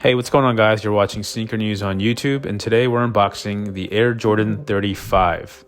Hey, what's going on, guys? You're watching Sneaker News on YouTube, and today we're unboxing the Air Jordan 35.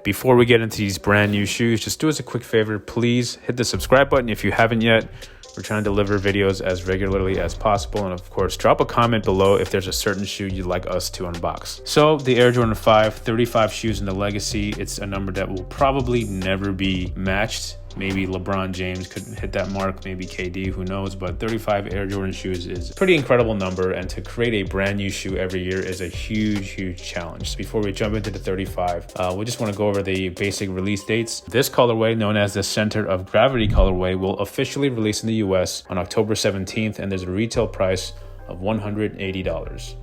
Before we get into these brand new shoes, just do us a quick favor. Please hit the subscribe button if you haven't yet. We're trying to deliver videos as regularly as possible. And of course, drop a comment below if there's a certain shoe you'd like us to unbox. So the Air Jordan 5, 35 shoes in the legacy. It's a number that will probably never be matched. Maybe LeBron James could hit that mark, maybe KD, who knows, but 35 Air Jordan shoes is a pretty incredible number, and to create a brand new shoe every year is a huge challenge. So before we jump into the 35, we just want to go over the basic release dates. This colorway, known as the Center of Gravity colorway, will officially release in the US on October 17th, and there's a retail price of $180.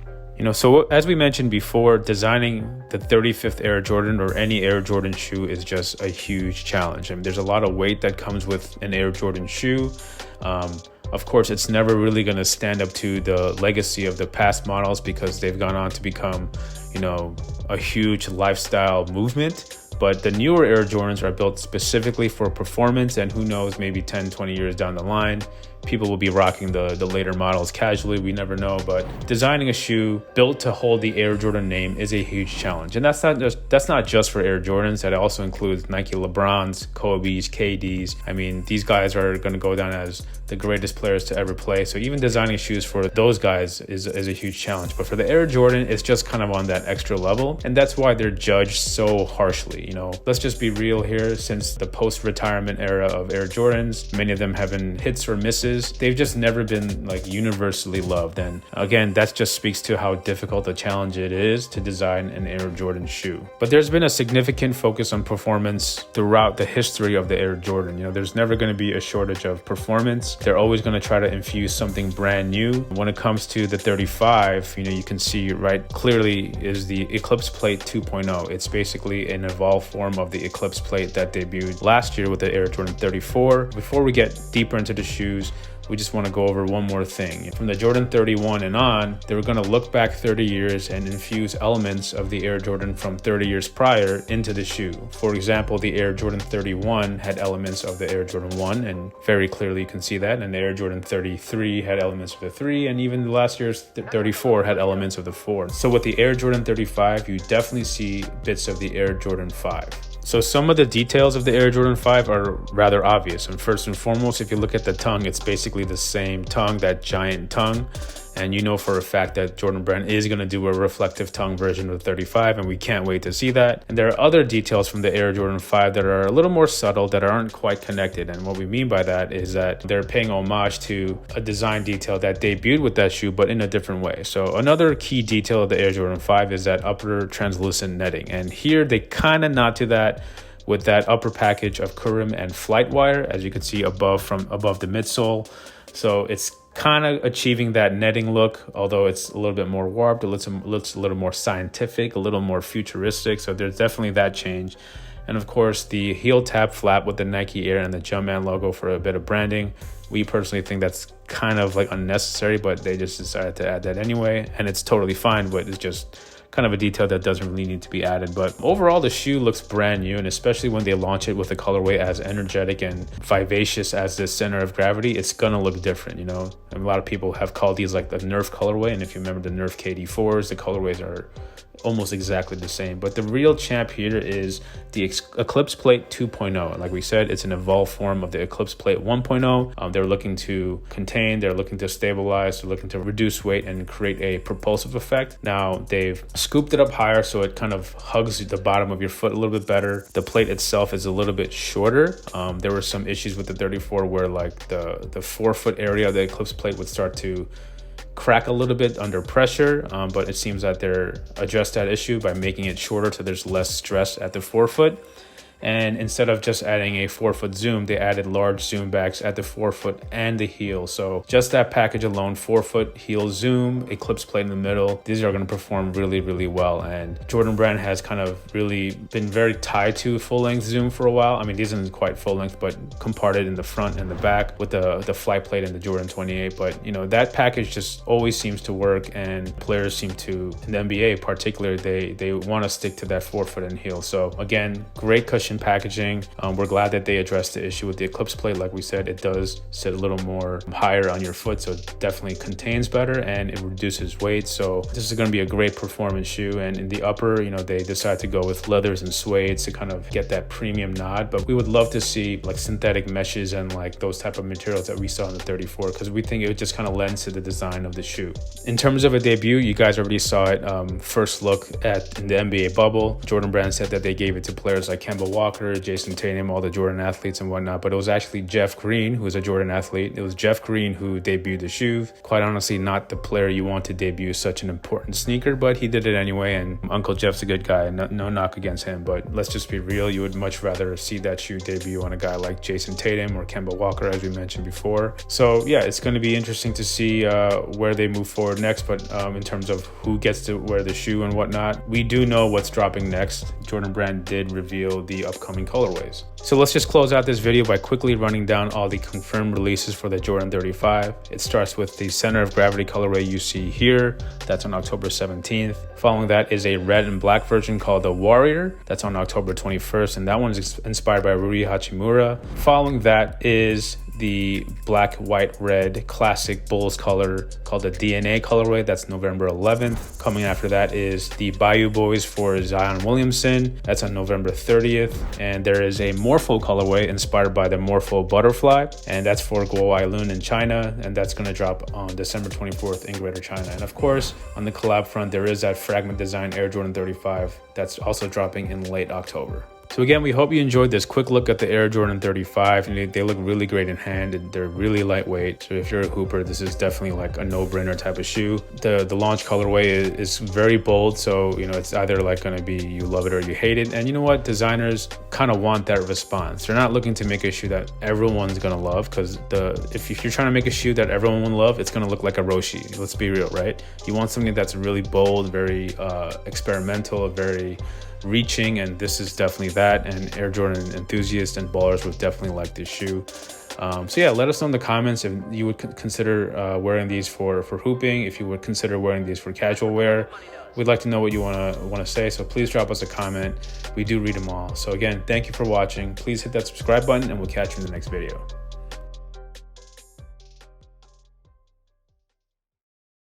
So as we mentioned before, designing the 35th Air Jordan or any Air Jordan shoe is just a huge challenge. I mean, there's a lot of weight that comes with an Air Jordan shoe. Of course, it's never really going to stand up to the legacy of the past models because they've gone on to become, a huge lifestyle movement. But the newer Air Jordans are built specifically for performance, and who knows, maybe 10, 20 years down the line, people will be rocking the later models casually. We never know, but designing a shoe built to hold the Air Jordan name is a huge challenge. And that's not just for Air Jordans. That also includes Nike LeBrons, Kobe's, KD's. I mean, these guys are going to go down as the greatest players to ever play. So even designing shoes for those guys is a huge challenge. But for the Air Jordan, it's just kind of on that extra level. And that's why they're judged so harshly. Let's just be real here. Since the post-retirement era of Air Jordans, many of them have been hits or misses. They've just never been universally loved. And again, that just speaks to how difficult a challenge it is to design an Air Jordan shoe. But there's been a significant focus on performance throughout the history of the Air Jordan. There's never going to be a shortage of performance. They're always going to try to infuse something brand new. When it comes to the 35, you can see right clearly is the Eclipse Plate 2.0. It's basically an evolved form of the Eclipse Plate that debuted last year with the Air Jordan 34. Before we get deeper into the shoes, we just want to go over one more thing. From the Jordan 31 and on, they were going to look back 30 years and infuse elements of the Air Jordan from 30 years prior into the shoe. For example, the Air Jordan 31 had elements of the Air Jordan 1, and very clearly you can see that. And the Air Jordan 33 had elements of the 3, and even last year's 34 had elements of the 4. So with the Air Jordan 35, you definitely see bits of the Air Jordan 5. So some of the details of the Air Jordan 5 are rather obvious. And first and foremost, if you look at the tongue, it's basically the same tongue, that giant tongue. And for a fact that Jordan Brand is going to do a reflective tongue version of the 35, and we can't wait to see that. And there are other details from the Air Jordan 5 that are a little more subtle, that aren't quite connected. And what we mean by that is that they're paying homage to a design detail that debuted with that shoe, but in a different way. So another key detail of the Air Jordan 5 is that upper translucent netting. And here they kind of nod to that with that upper package of Kurim and flight wire, as you can see above the midsole. So it's kind of achieving that netting look, although it's a little bit more warped. It looks a little more scientific, a little more futuristic. So there's definitely that change. And of course, the heel tab flap with the Nike Air and the Jumpman logo for a bit of branding. We personally think that's kind of unnecessary, but they just decided to add that anyway. And it's totally fine, but it's just kind of a detail that doesn't really need to be added. But overall, the shoe looks brand new, and especially when they launch it with a colorway as energetic and vivacious as the Center of Gravity, it's gonna look different. And a lot of people have called these the Nerf colorway, and if you remember the Nerf KD4s, the colorways are almost exactly the same. But the real champ here is the Eclipse Plate 2.0. Like we said, it's an evolved form of the Eclipse Plate 1.0. They're looking to contain, they're looking to stabilize, they're looking to reduce weight and create a propulsive effect. Now they've scooped it up higher so it kind of hugs the bottom of your foot a little bit better. The plate itself is a little bit shorter. There were some issues with the 34 where the forefoot area of the Eclipse Plate would start to crack a little bit under pressure, but it seems that they're addressed that issue by making it shorter so there's less stress at the forefoot. And instead of just adding a 4-foot zoom, they added large zoom backs at the forefoot and the heel. So just that package alone, 4-foot heel zoom, Eclipse Plate in the middle, these are going to perform really well. And Jordan Brand has kind of really been very tied to full length zoom for a while. I mean, these aren't quite full length, but comparted in the front and the back with the flight plate and the Jordan 28. But that package just always seems to work, and players seem to, in the NBA particularly, they want to stick to that 4-foot and heel. So again, great cushion efficient packaging. We're glad that they addressed the issue with the Eclipse plate. Like we said, it does sit a little more higher on your foot, so it definitely contains better and it reduces weight. So this is going to be a great performance shoe. And in the upper, you know, they decided to go with leathers and suedes to kind of get that premium nod. But we would love to see like synthetic meshes and like those type of materials that we saw in the 34, because we think it would just kind of lends to the design of the shoe. In terms of a debut, you guys already saw it. First look at in the NBA bubble, Jordan Brand said that they gave it to players like Kemba Walker, Jason Tatum, all the Jordan athletes and whatnot, but it was actually Jeff Green, who is a Jordan athlete. It was Jeff Green who debuted the shoe. Quite honestly, not the player you want to debut such an important sneaker, but he did it anyway, and Uncle Jeff's a good guy. No knock against him, but let's just be real, you would much rather see that shoe debut on a guy like Jason Tatum or Kemba Walker, as we mentioned before. So yeah, it's going to be interesting to see where they move forward next, but in terms of who gets to wear the shoe and whatnot, we do know what's dropping next. Jordan Brand did reveal the upcoming colorways. So let's just close out this video by quickly running down all the confirmed releases for the Jordan 35. It starts with the center of gravity colorway you see here. That's on October 17th. Following that is a red and black version called the Warrior. That's on October 21st, and that one is inspired by Rui Hachimura. Following that is the black, white, red classic Bulls color called the DNA colorway. That's November 11th. Coming after that is the Bayou Boys for Zion Williamson. That's on November 30th. And there is a Morpho colorway inspired by the Morpho Butterfly, and that's for Guo Ailun in China, and that's going to drop on December 24th in Greater China. And of course, on the collab front, there is that Fragment Design Air Jordan 35 that's also dropping in late October. So again, we hope you enjoyed this quick look at the Air Jordan 35. They look really great in hand and they're really lightweight. So if you're a hooper, this is definitely like a no-brainer type of shoe. The launch colorway is very bold. So, you know, it's either like going to be you love it or you hate it. And you know what? Designers kind of want that response. They're not looking to make a shoe that everyone's going to love, because if you're trying to make a shoe that everyone will love, it's going to look like a Roshi. Let's be real, right? You want something that's really bold, very experimental, very reaching, and this is definitely that. And Air Jordan enthusiasts and ballers would definitely like this shoe. So yeah, let us know in the comments if you would consider wearing these for hooping, if you would consider wearing these for casual wear. We'd like to know what you want to say, so please drop us a comment. We do read them all. So again, thank you for watching. Please hit that subscribe button and we'll catch you in the next video.